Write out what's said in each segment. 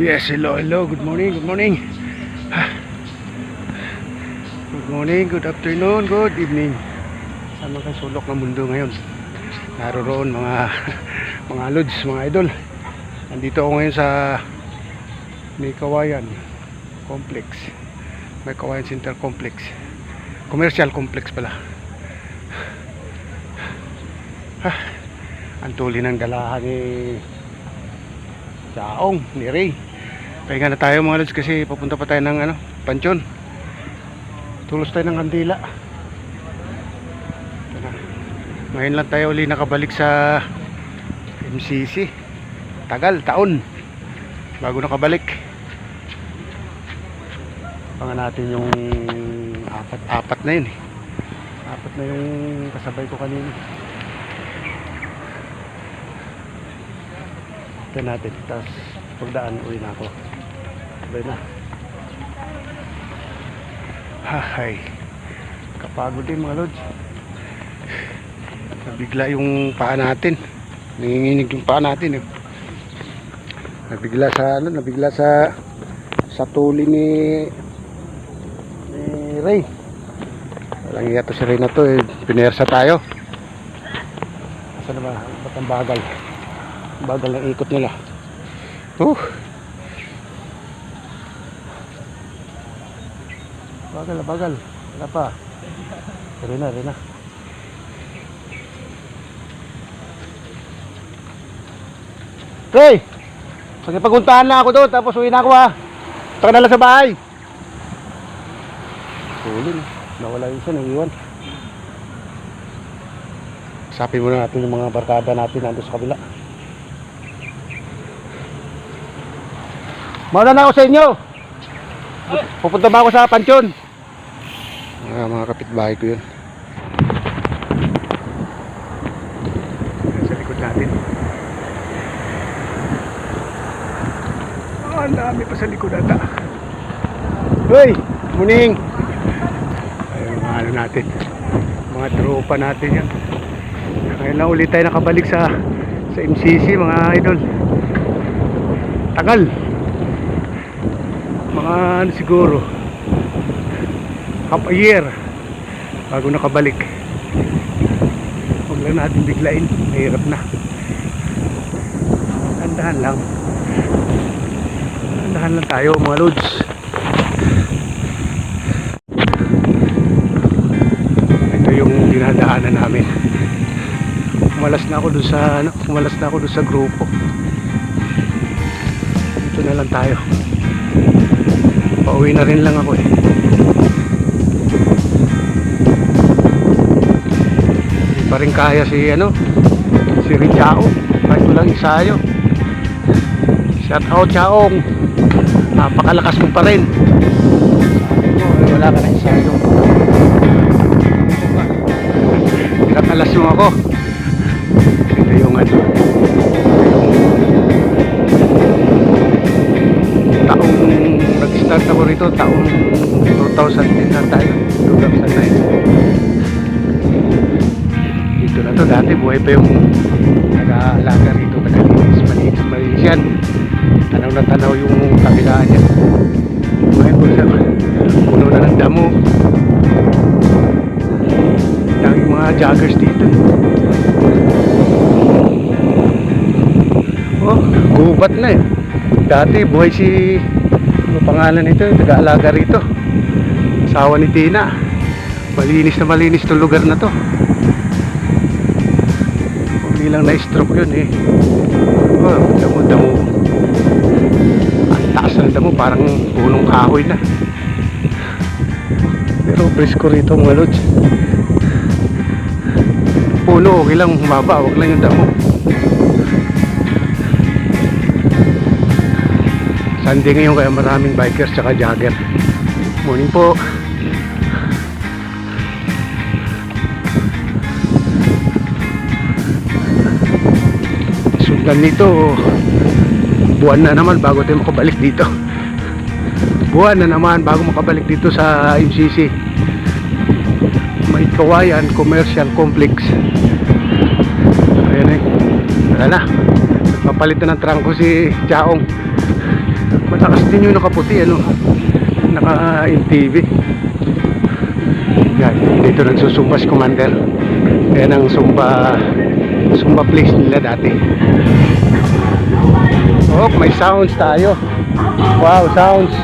Yes, hello, hello, good morning, good morning. Good morning, good afternoon, good evening. Saan man kayo sulok ng mundo ngayon? Naroon mga lods, mga idol. Nandito ako ngayon sa May Kawayan Complex. May Kawayan Center Complex. Commercial Complex pala. Ang tuli ng dalahan ni Chaong, ni Ray. Pahinga na tayo mga lods kasi papunta pa tayo ng Pansyon. Tulos tayo ng kandila. Ngayon lang tayo uli nakabalik sa MCC. Tagal, taon bago nakabalik. Pangan natin yung apat na yun. Apat na yung kasabay ko kanina. Ito natin, tapos pagdaan uwi na ako. Sabay na. Hay, kapagod din mga lods. Nabigla yung paa natin. Nanginginig yung paa natin. Nabigla sa tuli ni Ray. Walang iya to si Ray na to. Pinersa tayo. Saan na ba? Ba't ang bagal? Bagal ng ikot nila. Bagal. Wala pa. Rin na. Ray! Paguntahan na ako doon, tapos uwi na ako ha. Taka na lang sa bahay. Huli na. Nawala yun siya, naiwan. Sapin muna natin yung mga barkada natin nandun sa kabila. Mauna na ako sa inyo. Pupunta ba ako sa Pansyon? Mga kapitbahay ko yun. Sa likod natin. Ang dami pa sa likod ata. Hoy! Morning! Ayun mga natin. Mga tropa natin yan. Ngayon lang ulit tayo nakabalik sa MCC mga idol. Tagal. Mga siguro half a year bago nakabalik. Huwag lang natin biglain, mahirap na. Dahan lang tayo mga lods. Ito yung dinadaanan namin. Umalas na ako doon sa grupo. Dito na lang tayo. Pauwi na rin lang ako eh. Hindi pa rin kaya si Richao. Kahit walang ensayo. Shout out Chaong. Napakalakas mo pa rin. Wala ka na ensayo. Pinakalas mo ako. Ito yung taong nag-start ako rito, taong 2010 na tayo, 2009. Dito na to, dati buhay pa yung nag-aalaga rito, malinis yan. Tanaw na tanaw yung kabilaan niya. Ngayon puno na ng damo. Daming mga joggers dito. Gubat na eh. Dati buhay si pangalan nito, nag-aalaga rito. Asawa ni Tina. Malinis itong lugar na to. Hindi lang na-stroke yun eh. Damo. Ang taas ng damo, parang punong kahoy na. Pero presko rito mga lods. Puno, okay lang humaba, wag lang yung damo. Sunday ngayon kaya maraming bikers tsaka jogger. Morning po. Sundan nito, buwan na naman bago tayo makabalik dito. Buwan na naman bago makabalik dito sa MCC. May Kawayan Commercial Complex. Ayan eh. Wala na. Nagpapalit na ng trangko si Chaong. natin yung nakaputi, ano, naka-MTV. Yan, dito nagsusumba si Commander. Yan ang Sumba place nila dati. Oh, may sounds tayo. Wow, sounds.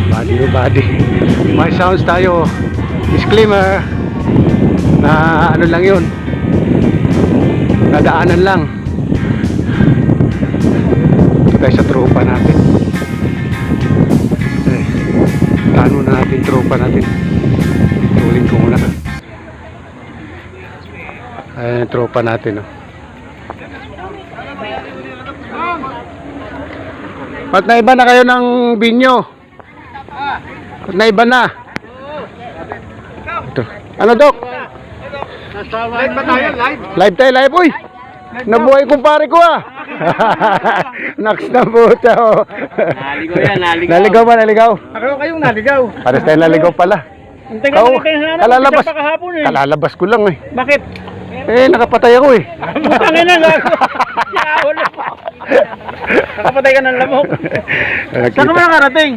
Body to body. May sounds tayo. Disclaimer na ano lang yun, nadaanan lang. Ito tayo sa tropa natin. Tano na natin tropa natin. Tuling ko muna. Ayan yung tropa natin, oh. Ba't naiba na kayo ng binyo? Ba't naiba na? Ito. Ano, Dok? Live ba tayo? Live? Live tayo, live. Uy! Nabuhay kumpare ko, ah. Naks na buta, oh. Naligaw yan, naligaw. Naligaw ba, naligaw? Ako kayong naligaw. Pares tayo naligaw pala. Hintay Ikaw, ka na kalalabas. kahapon eh. Kalalabas ko lang, eh. Bakit? Eh, nakapatay ako, eh. Butangin na gago. Nakapatay ka ng lamok. Saan ka ba nakarating?